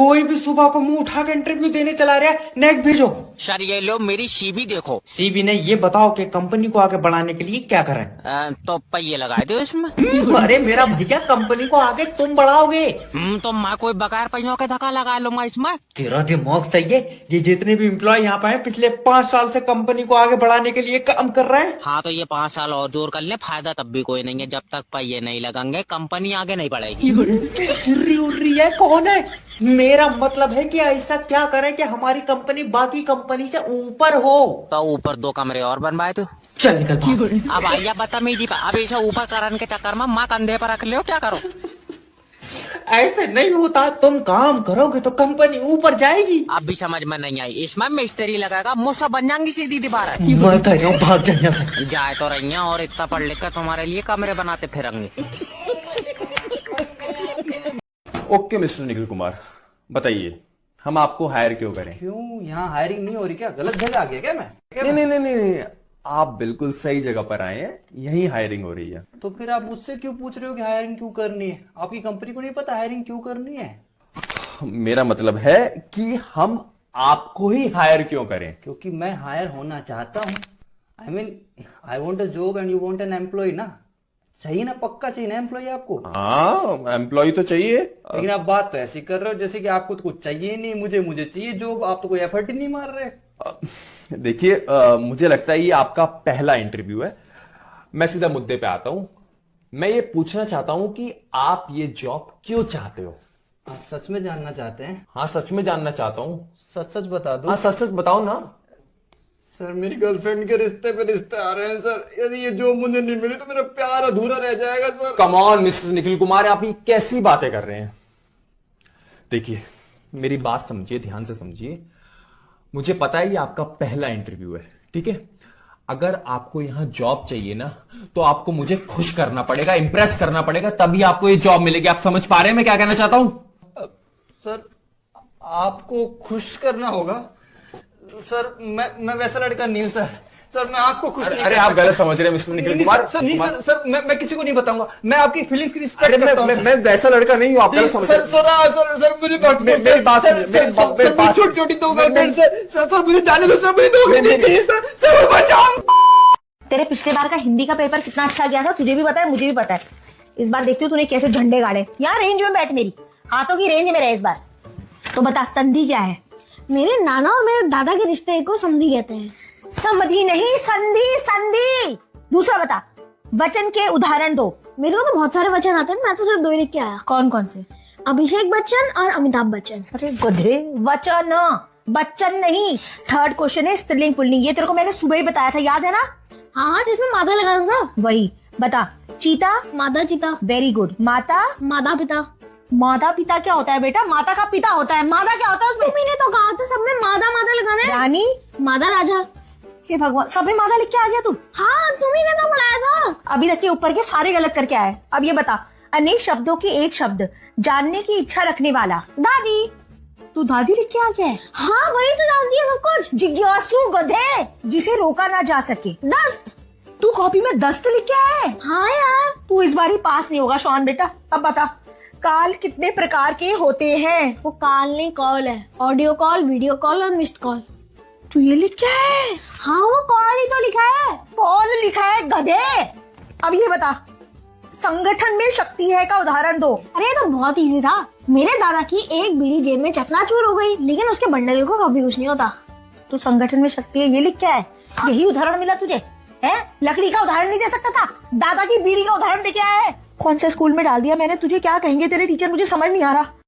कोई भी सुबह को मुंह उठा के इंटरव्यू देने चला रहा है। नेक्स्ट भेजो। सर ये लो मेरी सीवी देखो। सीबी ने ये बताओ कि कंपनी को आगे बढ़ाने के लिए क्या करें। तो पहिए लगाए दो इसमें। अरे मेरा भैया, कंपनी को आगे तुम बढ़ाओगे। तो मैं कोई बगैर पहियों के धक्का लगा लूंगा इसमें। तेरा दिमाग सही है। ये जितने भी एम्प्लॉय यहाँ पे हैं पिछले 5 साल से कंपनी को आगे बढ़ाने के लिए काम कर रहे हैं। हाँ तो ये 5 साल और जोर कर ले, फायदा तब भी कोई नहीं है। जब तक पहिए नहीं लगेंगे कंपनी आगे नहीं बढ़ेगी। उर्री है कौन है? मेरा मतलब है कि ऐसा क्या करें कि हमारी कंपनी बाकी कंपनी से ऊपर हो। तो ऊपर 2 कमरे और बनवाए तो। चल निकल भाग। अब आइया बदतमीजी पे। अब इसे ऊपर करने के चक्कर में माँ कंधे पर रख ले, क्या करो। ऐसे नहीं होता। तुम काम करोगे तो कंपनी ऊपर जाएगी। अब भी समझ में नहीं आई। इसमें मिस्त्री लगाएगा, मुझसे बन जाएंगी सीधी दीवार। मैं कह रहा हूँ भाग जाइए। जाए तो रही हैं और इतना पढ़ लिख कर तुम्हारे लिए कमरे बनाते फिरेंगे। ओके मिस्टर निखिल कुमार, बताइए हम आपको हायर क्यों करें? क्यों, यहाँ हायरिंग नहीं हो रही क्या? गलत जगह आ गया क्या मैं? नहीं, आप बिल्कुल सही जगह पर आए हैं। यही हायरिंग हो रही है। तो फिर आप मुझसे क्यों पूछ रहे हो कि हायरिंग क्यों करनी है? आपकी कंपनी को नहीं पता हायरिंग क्यों करनी है? मेरा मतलब है कि हम आपको ही हायर क्यों करें? क्योंकि मैं हायर होना चाहता हूँ। I want a job and you want an employ ना। चाहिए ना, पक्का चाहिए ना एम्प्लॉय आपको। हाँ, एम्प्लॉय तो चाहिए। लेकिन आप बात तो ऐसी कर रहे हो जैसे कि आपको तो कुछ चाहिए ही नहीं। मुझे चाहिए जॉब। आप तो कोई एफर्ट ही नहीं मार रहे। देखिए, मुझे लगता है ये आपका पहला इंटरव्यू है। मैं सीधा मुद्दे पे आता हूं। मैं ये पूछना चाहता हूं कि आप ये जॉब क्यों चाहते हो? आप सच में जानना चाहते हैं? हाँ, सच में जानना चाहता हूं। सच सच बता दो। हाँ, सच सच बताओ ना। सर मेरी गर्लफ्रेंड के रिश्ते पे रिश्ते आ रहे हैं सर। यदि ये जॉब मुझे नहीं मिली तो मेरा प्यार अधूरा रह जाएगा sir. Come on mister Nikhil Kumar, आप ये कैसी बातें कर रहे हैं? देखिए, मेरी बात समझिए, ध्यान से समझिए। मुझे पता है ये आपका पहला इंटरव्यू है, ठीक है? अगर आपको यहां जॉब चाहिए ना तो आपको मुझे खुश करना पड़ेगा, इंप्रेस करना पड़ेगा, तभी आपको ये जॉब मिलेगी। आप समझ पा रहे हैं मैं क्या कहना चाहता हूं? सर आपको खुश करना होगा। सर मैं वैसा लड़का नहीं हूं सर। सर मैं आपको खुश नहीं अरे कर आप सकता। गलत समझ रहे हैं मिस्टर निखिल कुमार। सर मैं किसी को नहीं बताऊंगा। मैं आपकी फीलिंग्स की रिस्पेक्ट करता हूं। मैं वैसा लड़का नहीं हूं, आप गलत समझ रहे हैं। सर मुझे मेरी बात सुनिए, छोटी छोटी दो गर्लफ्रेंड सर मुझे जाने दो सर। मुझे दो सर बचाओ। तेरे पिछले बार का हिंदी का पेपर कितना अच्छा गया था, तुझे भी पता है मुझे भी पता है। इस बार देखती हूँ तूने कैसे झंडे गाड़े। यहाँ रेंज में बैठ, मेरी हाथों की रेंज में रहे इस बार। तो बता संधि क्या है? मेरे नाना और मेरे दादा के रिश्ते को समधी कहते हैं। समधि नहीं, संधि संधि। दूसरा बता, वचन के उदाहरण दो। मेरे को तो बहुत सारे वचन आते हैं, मैं तो सिर्फ 2 ही लिख के आया। कौन कौन से? अभिषेक बच्चन और अमिताभ बच्चन। अरे गधे, वचन बच्चन नहीं। थर्ड क्वेश्चन है स्त्रीलिंग पुल्लिंग। ये तेरे को मैंने सुबह ही बताया था, याद है ना? हाँ, जिसमें मादा लगा था वही बता। चीता, मादा चिता। Very good. माता, मादा पिता। माता पिता क्या होता है बेटा? माता का पिता होता है। मादा क्या होता है उसमें? मैंने तो कहा था सब में मादा मादा लगाना है। रानी, मादा राजा। हे भगवान, सभी मादा लिख के आ गया तू। हाँ, तुम्ही ने तो पढ़ाया था। अभी तक के ऊपर के सारे गलत करके आए। अब ये बता, अनेक शब्दों की एक शब्द, जानने की इच्छा रखने वाला। दादी। तू दादी लिख के आ गया है? हाँ, वही तो जानती है सब कुछ। जिज्ञासु गधे, जिसे रोका ना जा सके। दस्त। तू कॉपी में दस्त लिख के आया है? हाँ यार। तू इस बार ही पास नहीं होगा शॉन बेटा। अब बता, काल कितने प्रकार के होते हैं? वो काल नहीं कॉल है। ऑडियो कॉल, वीडियो कॉल और मिस्ड कॉल। तू ये लिख के आया है? हाँ, वो कॉल ही तो लिखा है। कॉल लिखा है गधे। अब ये बता, संगठन में शक्ति है का उदाहरण दो। अरे ये तो बहुत इजी था। मेरे दादा की एक बीड़ी जेब में चकनाचूर हो गई, लेकिन उसके बंडल को कभी कुछ नहीं होता। तू संगठन में शक्ति है ये लिख के आया? यही उदाहरण मिला तुझे है? लकड़ी का उदाहरण नहीं दे सकता था? दादा की बीड़ी का उदाहरण दे के आया है? कौन से स्कूल में डाल दिया मैंने तुझे? क्या कहेंगे तेरे टीचर, मुझे समझ नहीं आ रहा।